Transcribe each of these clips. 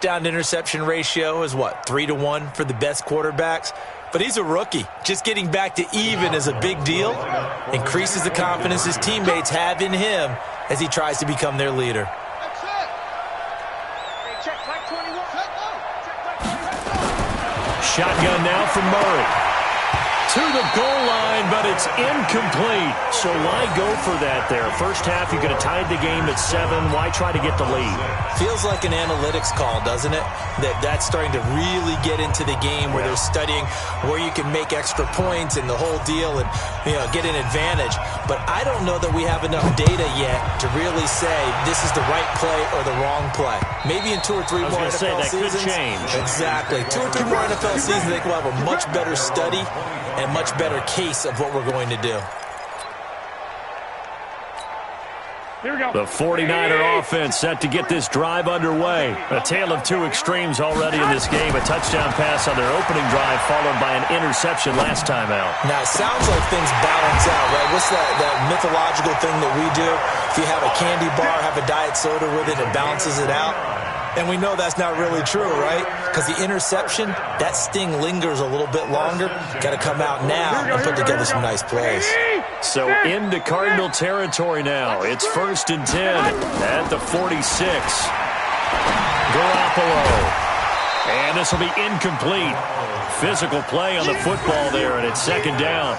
Down interception ratio is what, 3-to-1 for the best quarterbacks? But he's a rookie. Just getting back to even is a big deal. Increases the confidence his teammates have in him as he tries to become their leader. Shotgun now from Murray. To the goal line, but it's incomplete. So why go for that there? First half, you could have tied the game at 7. Why try to get the lead? Feels like an analytics call, doesn't it? That's starting to really get into the game where they're studying where you can make extra points and the whole deal and, get an advantage. But I don't know that we have enough data yet to really say this is the right play or the wrong play. Maybe in 2 or 3 more NFL seasons. Could change. Exactly. 2 or 3 more NFL seasons, they will have a much better study and much better case of what we're going to do. Here we go. The 49er offense set to get this drive underway. A tale of 2 extremes already in this game. A touchdown pass on their opening drive followed by an interception last time out. Now, it sounds like things balance out, right? What's that mythological thing that we do? If you have a candy bar, have a diet soda with it, it balances it out. And we know that's not really true, right? Because the interception, that sting lingers a little bit longer. Got to come out now and put together some nice plays. So into Cardinal territory now. It's 1st and 10 at the 46. Garoppolo. And this will be incomplete. Physical play on the football there, and it's 2nd down.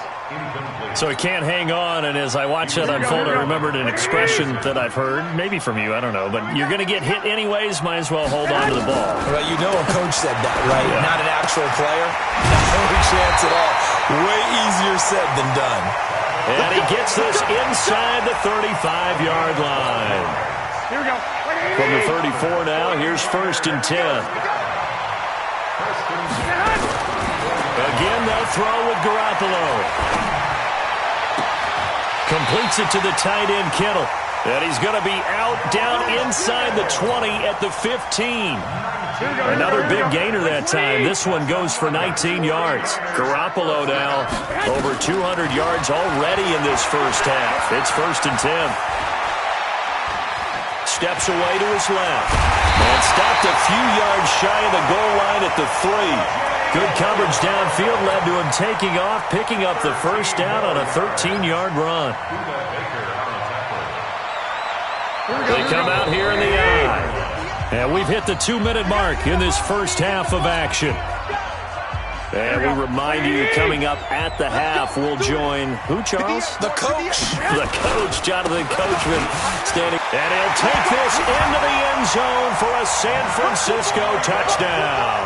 So he can't hang on, and as I watch that unfold, I remembered an expression that I've heard, maybe from you, I don't know, but you're going to get hit anyways, might as well hold on to the ball. Well, a coach said that, right? Yeah. Not an actual player. No chance at all. Way easier said than done. And he gets this inside the 35-yard line. Here we go. From the 34 now, here's 1st and 10. Again, they'll throw with Garoppolo. Completes it to the tight end, Kittle. And he's going to be out down inside the 20 at the 15. Another big gainer that time. This one goes for 19 yards. Garoppolo now over 200 yards already in this first half. It's 1st and 10. Steps away to his left. And stopped a few yards shy of the goal line at the 3. Good coverage downfield led to him taking off, picking up the first down on a 13-yard run. They come out here in the eye. And we've hit the 2-minute mark in this first half of action. And we remind you, coming up at the half, we'll join who, Charles? The coach. The coach, Jonathan Coachman, standing. And he'll take this into the end zone for a San Francisco touchdown.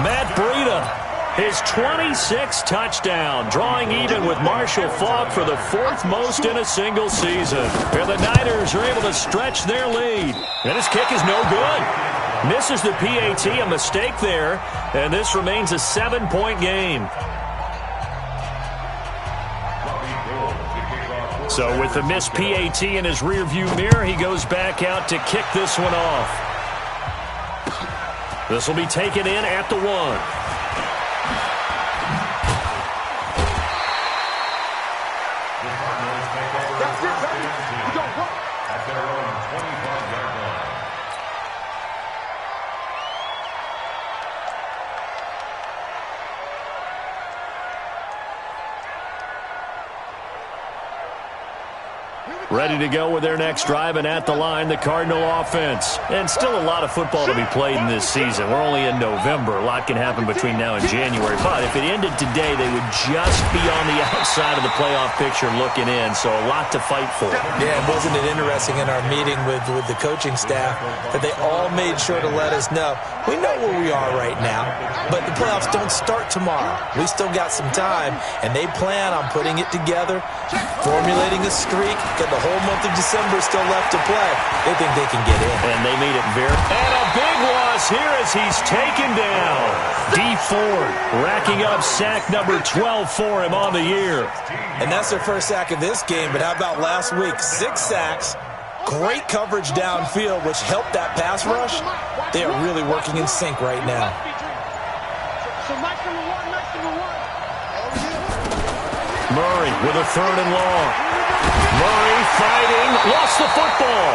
Matt Breida, his 26th touchdown, drawing even with Marshall Faulk for the 4th most in a single season. And the Niners are able to stretch their lead. And his kick is no good. Misses the PAT, a mistake there, and this remains a 7-point game. So with the missed PAT in his rearview mirror, he goes back out to kick this one off. This will be taken in at the 1. Ready to go with their next drive, and at the line, the Cardinal offense. And still a lot of football to be played in this season. We're only in November. A lot can happen between now and January. But if it ended today, they would just be on the outside of the playoff picture looking in. So a lot to fight for. Yeah, and wasn't it interesting in our meeting with the coaching staff that they all made sure to let us know, we know where we are right now, but the playoffs don't start tomorrow. We still got some time, and they plan on putting it together, formulating a streak, get the whole month of December still left to play. They think they can get in. And they made it very... And a big loss here as he's taken down. Dee Ford racking up sack number 12 for him on the year. And that's their first sack of this game, but how about last week? 6 sacks, great coverage downfield, which helped that pass rush. They are really working in sync right now. Murray with a 3rd and long. Murray fighting, lost the football.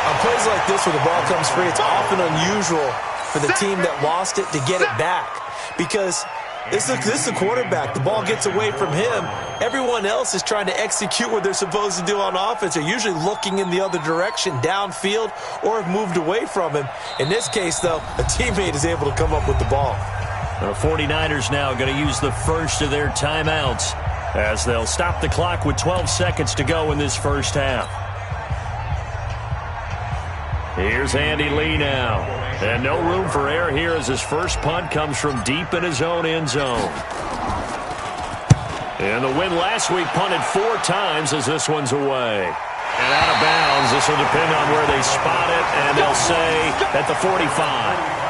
On plays like this where the ball comes free, it's often unusual for the team that lost it to get it back because this is the quarterback. The ball gets away from him. Everyone else is trying to execute what they're supposed to do on offense. They're usually looking in the other direction, downfield, or have moved away from him. In this case, though, a teammate is able to come up with the ball. The 49ers now going to use the first of their timeouts as they'll stop the clock with 12 seconds to go in this first half. Here's Andy Lee now. And no room for error here as his first punt comes from deep in his own end zone. And the win last week punted 4 times as this one's away. And out of bounds. This will depend on where they spot it, and they'll say at the 45.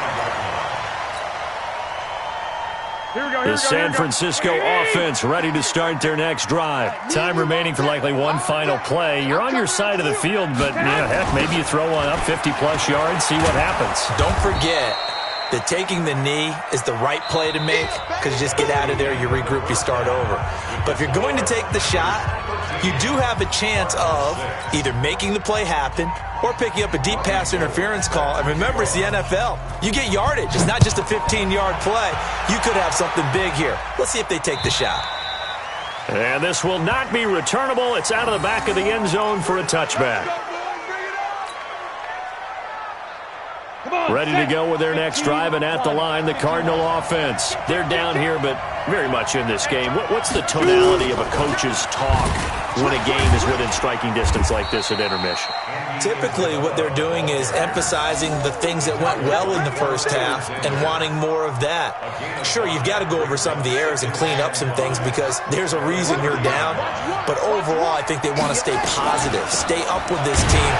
The San Francisco offense ready to start their next drive. Time remaining for likely one final play. You're on your side of the field, but heck, maybe you throw one up 50-plus yards, see what happens. Don't forget that taking the knee is the right play to make because you just get out of there, you regroup, you start over. But if you're going to take the shot, you do have a chance of either making the play happen or picking up a deep pass interference call. And remember, it's the NFL. You get yardage. It's not just a 15-yard play. You could have something big here. Let's see if they take the shot. And this will not be returnable. It's out of the back of the end zone for a touchback. Ready to go with their next drive, and at the line, the Cardinal offense. They're down here, but very much in this game. What's the tonality of a coach's talk when a game is within striking distance like this at intermission? Typically, what they're doing is emphasizing the things that went well in the first half and wanting more of that. Sure, you've got to go over some of the errors and clean up some things because there's a reason you're down. But overall, I think they want to stay positive, stay up with this team.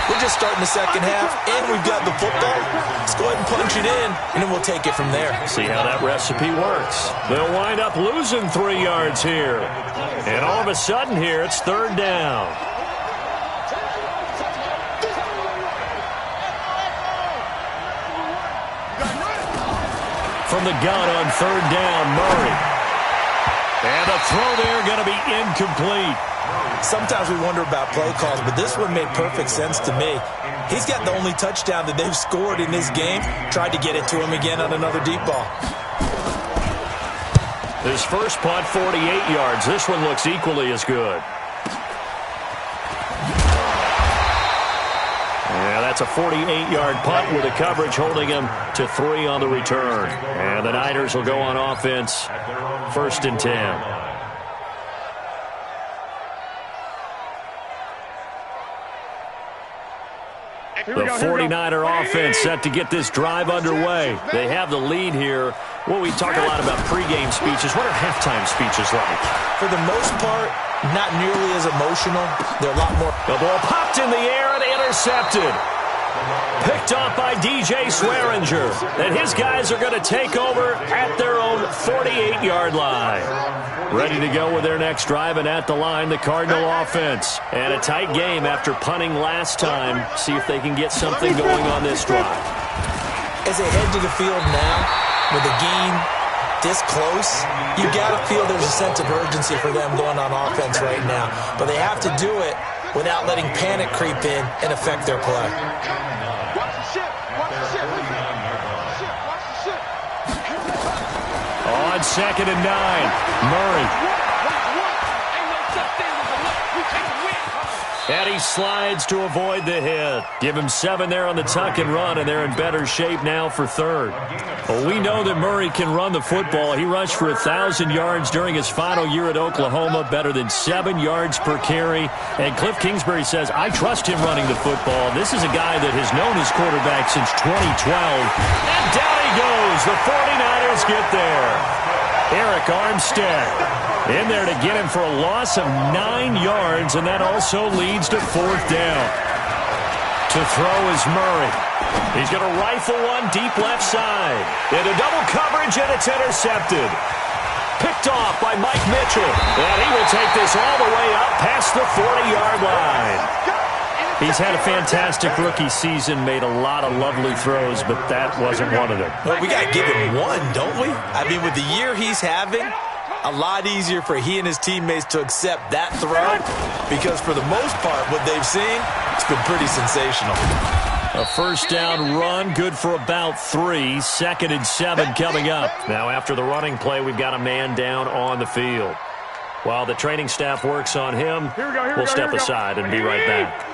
We're just starting the second half, and we've got the football. Let's go ahead and punch it in, and then we'll take it from there. See how that recipe works. They'll wind up losing 3 yards here. And all of a sudden here, it's third down. From the gun on third down, Murray. And the throw there going to be incomplete. Sometimes we wonder about play calls, but this one made perfect sense to me. He's got the only touchdown that they've scored in this game. Tried to get it to him again on another deep ball. His first punt, 48 yards. This one looks equally as good. Yeah, that's a 48-yard punt with the coverage holding him to 3 on the return. And the Niners will go on offense, 1st and 10. The 49er offense set to get this drive underway. They have the lead here. Well, we talk a lot about pregame speeches. What are halftime speeches like? For the most part, not nearly as emotional. They're a lot more. The ball popped in the air and intercepted. Picked off by DJ Swearinger. And his guys are going to take over at their own 48-yard line. Ready to go with their next drive, and at the line, the Cardinal offense. And a tight game after punting last time. See if they can get something going on this drive. As they head to the field now, with the game this close, you got to feel there's a sense of urgency for them going on offense right now. But they have to do it without letting panic creep in and affect their play. On 2nd and 9, Murray. And he slides to avoid the hit. Give him 7 there on the tuck and run, and they're in better shape now for 3rd. Well, we know that Murray can run the football. He rushed for 1,000 yards during his final year at Oklahoma, better than 7 yards per carry. And Cliff Kingsbury says, I trust him running the football. This is a guy that has known his quarterback since 2012. And down he goes. The 49ers get there. Eric Armstead in there to get him for a loss of 9 yards, and that also leads to 4th down. To throw is Murray. He's going to rifle one deep left side. Into double coverage, and it's intercepted. Picked off by Mike Mitchell. And he will take this all the way up past the 40-yard line. He's had a fantastic rookie season, made a lot of lovely throws, but that wasn't one of them. Well, we got to give him one, don't we? I mean, with the year he's having, A lot easier for he and his teammates to accept that throw because for the most part, what they've seen, it's been pretty sensational. A first down run, good for about 3. 2nd and 7 coming up. Now after the running play, we've got a man down on the field. While the training staff works on him, we'll step aside and be right back.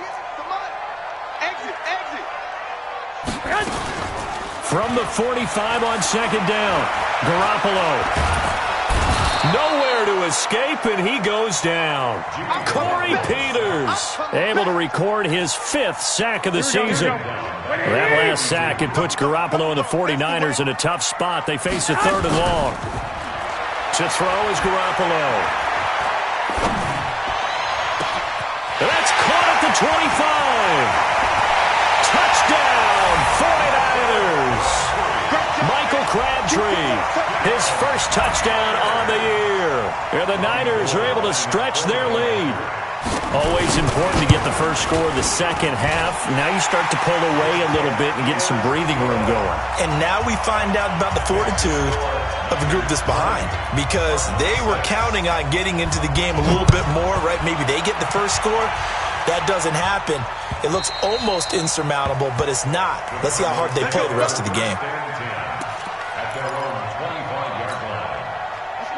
From the 45 on 2nd down, Garoppolo. Nowhere to escape, and he goes down. Corey Peters able to record his 5th sack of the season. That last sack, it puts Garoppolo and the 49ers in a tough spot. They face a 3rd and long. To throw is Garoppolo. That's caught at the 25. Touchdown, 49ers. Michael Crabtree, his first touchdown on the year. And the Niners are able to stretch their lead. Always important to get the first score of the second half. Now you start to pull away a little bit and get some breathing room going. And now we find out about the fortitude of the group that's behind because they were counting on getting into the game a little bit more, right? Maybe they get the first score. That doesn't happen. It looks almost insurmountable, but it's not. Let's see how hard they play the rest of the game.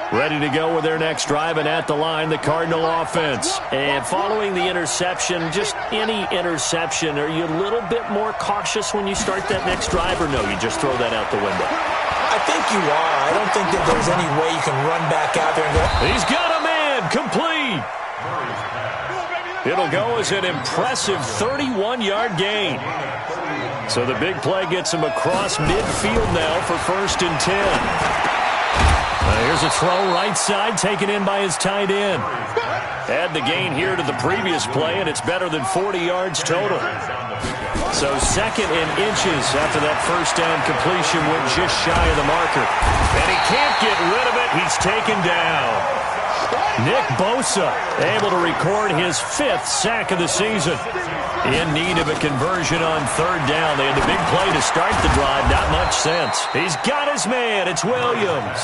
Ready to go with their next drive, and at the line, the Cardinal offense. And following the interception, just any interception, are you a little bit more cautious when you start that next drive, or no, you just throw that out the window? I think you are. I don't think that there's any way you can run back out there and go. He's got a man, complete. It'll go as an impressive 31-yard gain. So the big play gets him across midfield now for 1st and 10. Here's a throw right side, taken in by his tight end. Add the gain here to the previous play, and it's better than 40 yards total. So 2nd and inches after that first down completion went just shy of the marker. And he can't get rid of it. He's taken down. Nick Bosa able to record his 5th sack of the season. In need of a conversion on 3rd down. They had the big play to start the drive. Not much sense. He's got his man. It's Williams.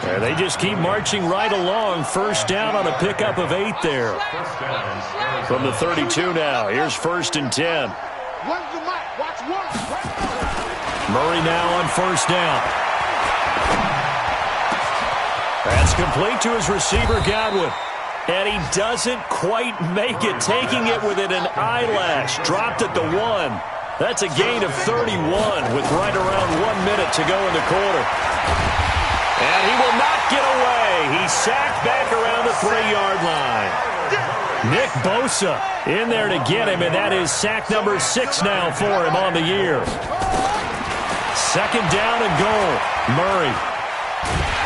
And they just keep marching right along. First down on a pickup of 8 there. From the 32 now. Here's 1st and 10. Murray now on 1st down. That's complete to his receiver, Godwin. And he doesn't quite make it, taking it within an eyelash. Dropped at the 1. That's a gain of 31 with right around 1 minute to go in the quarter. And he will not get away. He's sacked back around the 3-yard line. Nick Bosa in there to get him, and that is sack number 6 now for him on the year. 2nd down and goal. Murray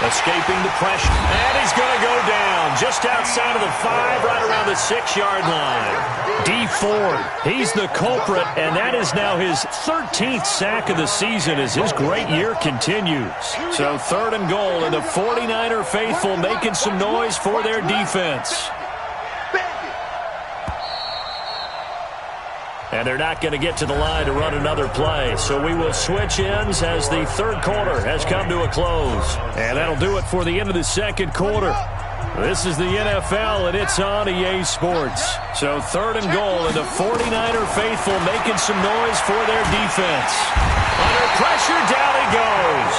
escaping the pressure. And he's going to go down just outside of the 5, right around the 6-yard line. D Ford, he's the culprit, and that is now his 13th sack of the season as his great year continues. So 3rd and goal, and the 49er faithful making some noise for their defense. And they're not going to get to the line to run another play. So we will switch ends as the 3rd quarter has come to a close. And that'll do it for the end of the 2nd quarter. This is the NFL, and it's on EA Sports. So 3rd and goal, and the 49er faithful making some noise for their defense. Under pressure, down he goes.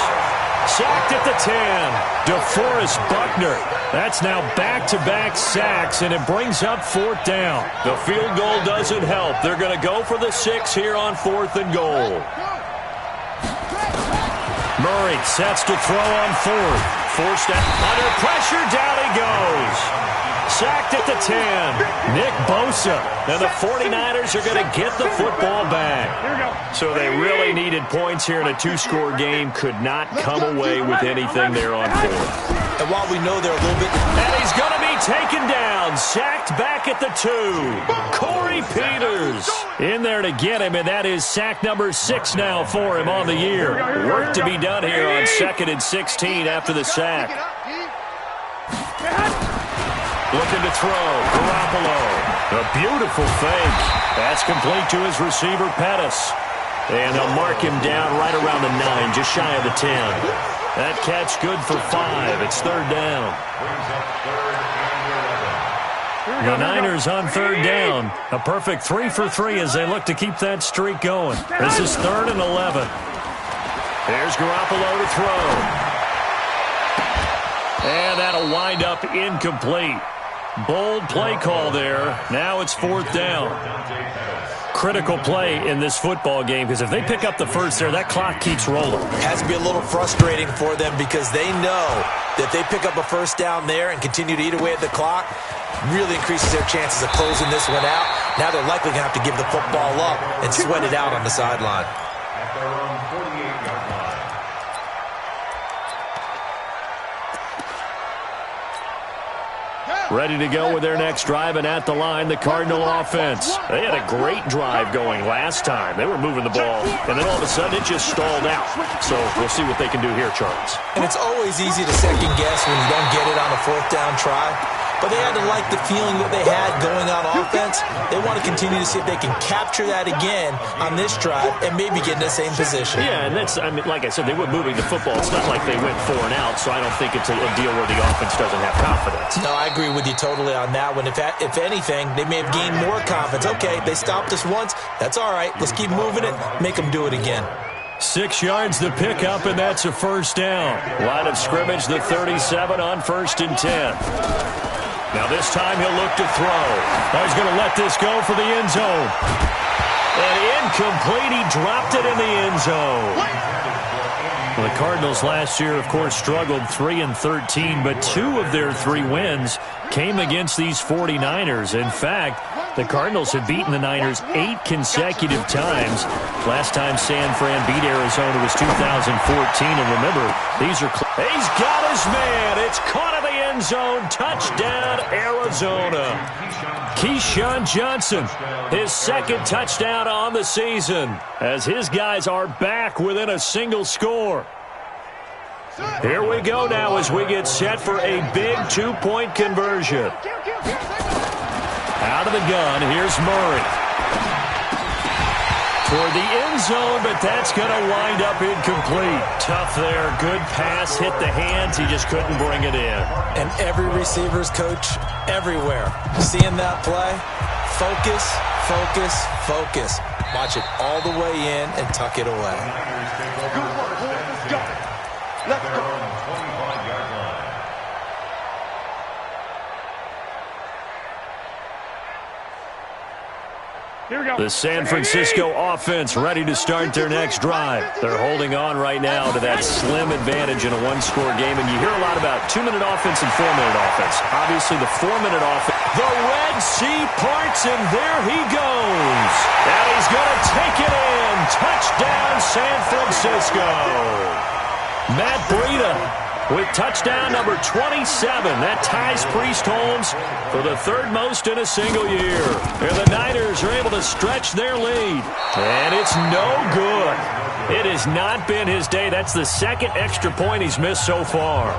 Sacked at the 10. DeForest Buckner. That's now back-to-back sacks, and it brings up 4th down. The field goal doesn't help. They're going to go for the 6 here on 4th and goal. Murray sets to throw on 4th. Forced out. Under pressure, down he goes. Sacked at the 10. Nick Bosa. And the 49ers are going to get the football back. So they really needed points here in a 2-score game. Could not come away with anything there on 4th. And while we know they're a little bit... And he's going to be taken down. Sacked back at the 2. Corey Peters in there to get him, and that is sack number 6 now for him on the year. Work to be done here on 2nd and 16 after the sack. Looking to throw. Garoppolo. A beautiful fake. That's complete to his receiver, Pettis. And they'll mark him down right around the 9, just shy of the 10. That catch good for 5. It's third down. The Niners on third down. A perfect 3 for 3 as they look to keep that streak going. This is 3rd and 11. There's Garoppolo to throw. And that'll wind up incomplete. Bold play call there. Now it's 4th down. Critical play in this football game because if they pick up the first there, that clock keeps rolling. It has to be a little frustrating for them because they know that they pick up a first down there and continue to eat away at the clock, really increases their chances of closing this one out. Now they're likely going to have to give the football up and sweat it out on the sideline. Ready to go with their next drive, and at the line, the Cardinal offense. They had a great drive going last time. They were moving the ball, and then all of a sudden it just stalled out. So we'll see what they can do here, Charles. And it's always easy to second guess when you don't get it on a 4th down try. But they had to like the feeling that they had going on offense. They want to continue to see if they can capture that again on this drive and maybe get in the same position. Yeah, and that's, I mean, like I said, they were moving the football. It's not like they went 4 and out, so I don't think it's a deal where the offense doesn't have confidence. No, I agree with you totally on that one. If anything, they may have gained more confidence. Okay, they stopped us once. That's all right. Let's keep moving it. Make them do it again. 6 yards to pick up, and that's a first down. Line of scrimmage, the 37 on 1st and 10. Now this time he'll look to throw. Now he's going to let this go for the end zone. And incomplete. He dropped it in the end zone. Well, the Cardinals last year, of course, struggled 3-13, but 2 of their 3 wins came against these 49ers. In fact, the Cardinals have beaten the Niners 8 consecutive times. Last time San Fran beat Arizona was 2014. And remember, these are... He's got his man. It's caught in the end zone. Touchdown, Arizona. Keyshawn Johnson, his 2nd touchdown on the season, as his guys are back within a single score. Here we go now as we get set for a big 2-point conversion. Out of the gun, here's Murray. Toward the end zone, but that's going to wind up incomplete. Tough there. Good pass, hit the hands. He just couldn't bring it in. And every receiver's coach everywhere. Seeing that play, focus, focus, focus. Watch it all the way in and tuck it away. Let's go. The San Francisco offense ready to start their next drive. They're holding on right now to that slim advantage in a 1-score game, and you hear a lot about 2-minute offense and 4-minute offense. Obviously, the 4-minute offense. The Red Sea parts, and there he goes. And he's going to take it in. Touchdown, San Francisco. Matt Breida with touchdown number 27. That ties Priest Holmes for the 3rd most in a single year. And the Niners are able to stretch their lead. And it's no good. It has not been his day. That's the 2nd extra point he's missed so far.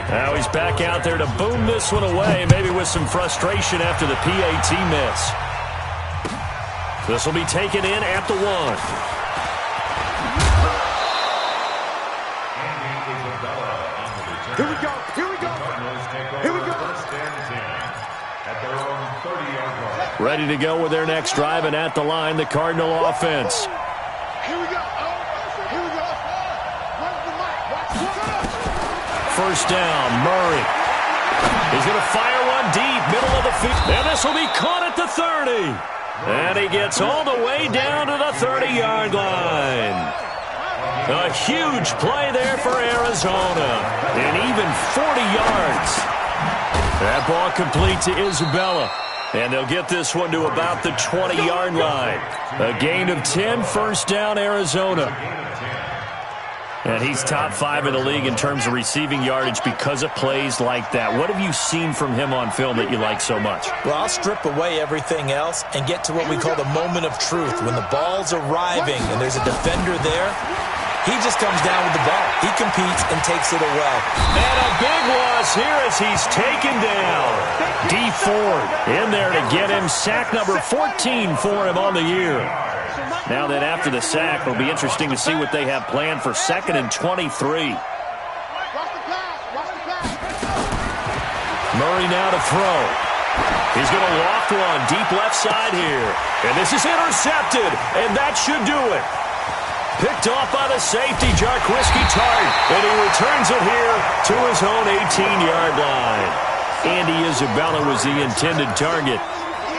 Now he's back out there to boom this one away, maybe with some frustration after the PAT miss. This will be taken in at the 1. Here we go. Here we go. Here we go. Ready to go with their next drive, and at the line, the Cardinal offense. Here we go. Here we go. First down, Murray. He's going to fire one deep, middle of the field. And this will be caught at the 30. And he gets all the way down to the 30-yard line. A huge play there for Arizona. And even 40 yards. That ball complete to Isabella. And they'll get this one to about the 20-yard line. A gain of 10, first down, Arizona. And he's top 5 in the league in terms of receiving yardage because of plays like that. What have you seen from him on film that you like so much? Well, I'll strip away everything else and get to what we call the moment of truth. When the ball's arriving and there's a defender there, he just comes down with the ball. He competes and takes it away. And a big loss here as he's taken down. D. Ford in there to get him. Sack number 14 for him on the year. Now then, after the sack, it'll be interesting to see what they have planned for 2nd and 23. Murray now to throw. He's going to loft one deep left side here. And this is intercepted, and that should do it. Picked off by the safety, Jarquiski Tart, and he returns it here to his own 18-yard line. Andy Isabella was the intended target.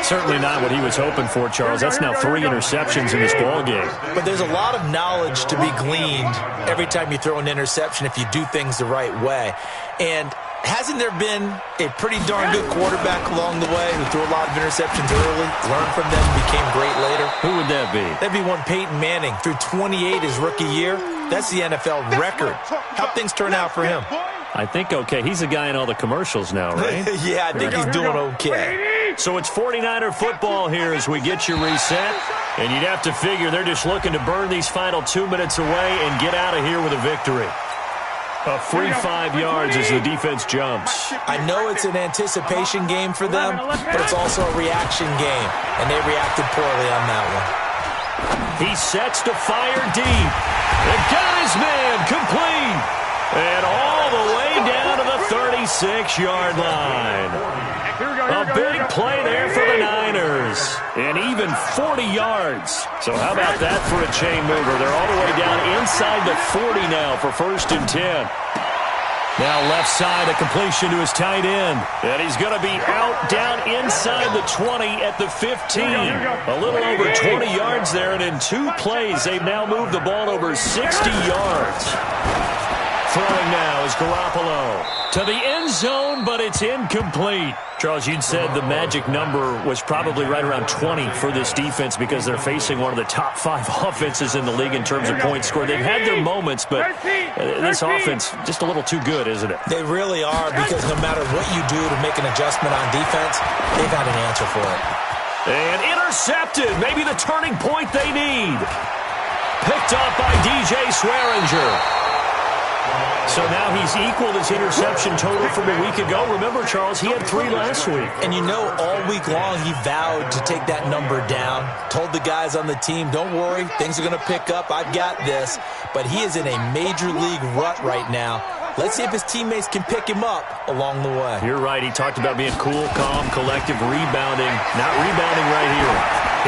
Certainly not what he was hoping for, Charles. That's now 3 interceptions in this ballgame. But there's a lot of knowledge to be gleaned every time you throw an interception if you do things the right way. And hasn't there been a pretty darn good quarterback along the way who threw a lot of interceptions early, learned from them, became great later? Who would that be? That'd be one Peyton Manning. Threw 28 his rookie year. That's the NFL record. How'd things turn out for him? I think okay. He's a guy in all the commercials now, right? Yeah, I think he's doing okay. So it's 49er football here as we get you reset. And you'd have to figure they're just looking to burn these final 2 minutes away and get out of here with a victory. A free 5 yards as the defense jumps. I know it's an anticipation game for them, but it's also a reaction game, and they reacted poorly on that one. He sets to fire deep. And got his man complete. And all the way down to the 36-yard line. A big play there for the Niners. And even 40 yards. So how about that for a chain mover? They're all the way down inside the 40 now for 1st and 10. Now left side, a completion to his tight end. And he's going to be out down inside the 20 at the 15. A little over 20 yards there, and in 2 plays, they've now moved the ball over 60 yards. Throwing now is Garoppolo to the end zone, but it's incomplete. Charles, you'd said the magic number was probably right around 20 for this defense because they're facing one of the top 5 offenses in the league in terms of points scored. They've had their moments, but this offense just a little too good, isn't it? They really are, because no matter what you do to make an adjustment on defense, they've got an answer for it. And intercepted, maybe the turning point they need. Picked up by DJ Swearinger. So now he's equaled his interception total from a week ago. Remember, Charles, he had 3 last week. And you know, all week long he vowed to take that number down. Told the guys on the team, don't worry, things are going to pick up. I've got this. But he is in a major league rut right now. Let's see if his teammates can pick him up along the way. You're right. He talked about being cool, calm, collective, rebounding. Not rebounding right here.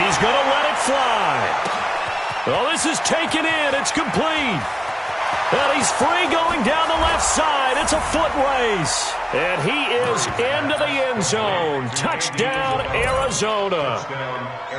He's going to let it fly. Well, this is taken in. It's complete. And he's free going down the left side. It's a foot race. And he is into the end zone. Touchdown, Arizona.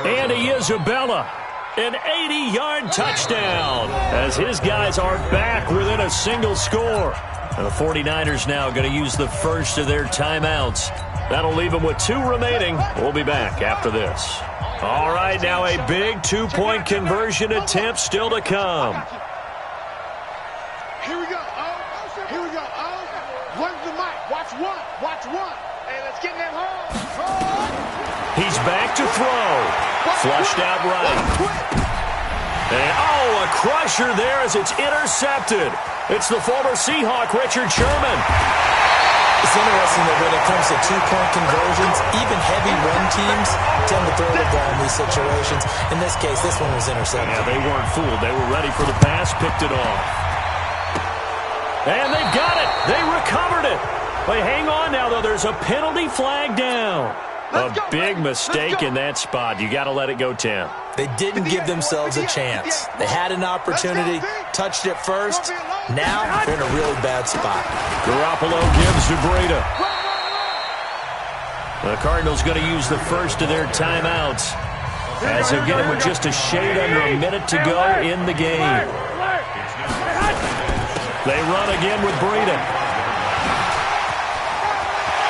Andy Isabella, an 80-yard touchdown as his guys are back within a single score. And the 49ers now going to use the first of their timeouts. That'll leave them with 2 remaining. We'll be back after this. All right, now a big 2-point conversion attempt still to come. Here we go. Here we go. Where's the mic? Watch one. Watch one. Hey, let's get in that hole. He's back to throw. Flushed out right. And, a crusher there as it's intercepted. It's the former Seahawk, Richard Sherman. It's interesting that when it comes to 2-point conversions, even heavy run teams tend to throw the ball in these situations. In this case, this one was intercepted. Yeah, they weren't fooled. They were ready for the pass, picked it off. And they've got it. They recovered it. But hang on now, though. There's a penalty flag down. A big mistake in that spot. You got to let it go, Tim. They didn't give themselves a chance. They had an opportunity, touched it first. Now they're in a really bad spot. Garoppolo gives to Breida. The Cardinals going to use the first of their timeouts as they're getting with just a shade under a minute to go in the game. They run again with Breida.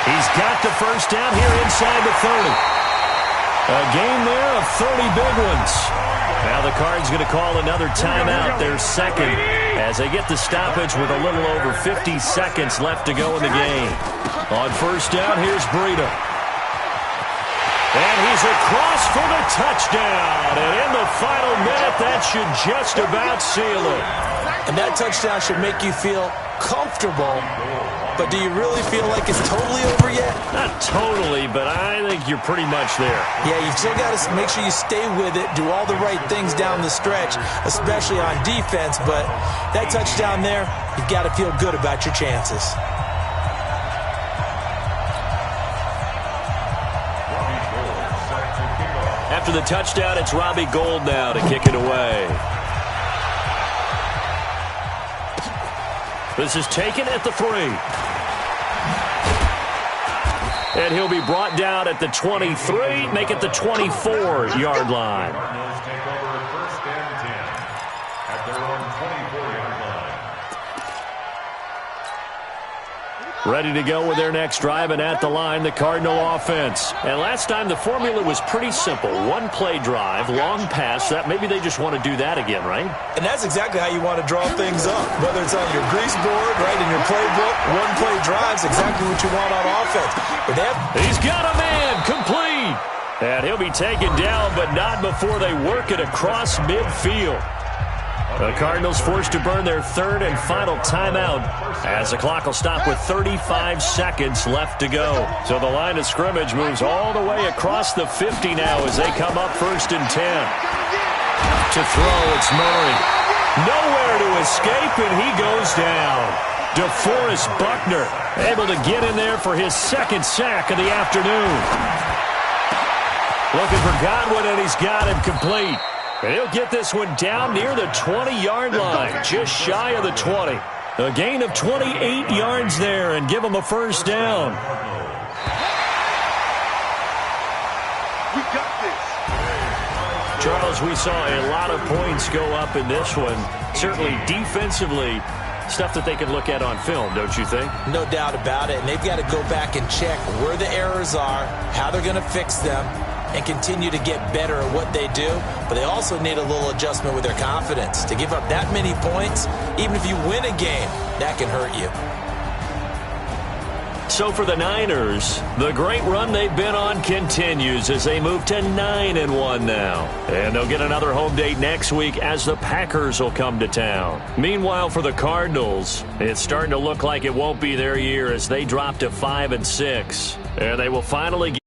He's got the first down here inside the 30. A game there of 30 big ones. Now the Cards going to call another timeout, their second, as they get the stoppage with a little over 50 seconds left to go in the game. On first down, here's Breida. And he's across for the touchdown. And in the final minute, that should just about seal it. And that touchdown should make you feel comfortable. But do you really feel like it's totally over yet? Not totally, but I think you're pretty much there. Yeah, you've still got to make sure you stay with it, do all the right things down the stretch, especially on defense. But that touchdown there, you've got to feel good about your chances. After the touchdown, it's Robbie Gould now to kick it away. This is taken at the 3. And he'll be brought down at the 23, make it the 24-yard line. Take over 1st and 10 at their own 24-yard line. Ready to go with their next drive, and at the line, the Cardinal offense. And last time, the formula was pretty simple. One-play drive, long pass. That maybe they just want to do that again, right? And that's exactly how you want to draw things up. Whether it's on your grease board, right, in your playbook, one-play drive's exactly what you want on offense. But he's got a man, complete. And he'll be taken down, but not before they work it across midfield. The Cardinals forced to burn their 3rd and final timeout as the clock will stop with 35 seconds left to go. So the line of scrimmage moves all the way across the 50 now as they come up 1st and 10. To throw, it's Murray. Nowhere to escape, and he goes down. DeForest Buckner able to get in there for his 2nd sack of the afternoon. Looking for Godwin, and he's got him complete. And he'll get this one down near the 20-yard line, just shy of the 20. A gain of 28 yards there and give him a 1st down. We got this. Charles, we saw a lot of points go up in this one. Certainly defensively, stuff that they can look at on film, don't you think? no doubt about it. And they've got to go back and check where the errors are, how they're going to fix them, and continue to get better at what they do. But they also need a little adjustment with their confidence. To give up that many points, even if you win a game, that can hurt you. So for the Niners, the great run they've been on continues as they move to 9-1 now. And they'll get another home date next week as the Packers will come to town. Meanwhile, for the Cardinals, it's starting to look like it won't be their year as they drop to 5-6. And they will finally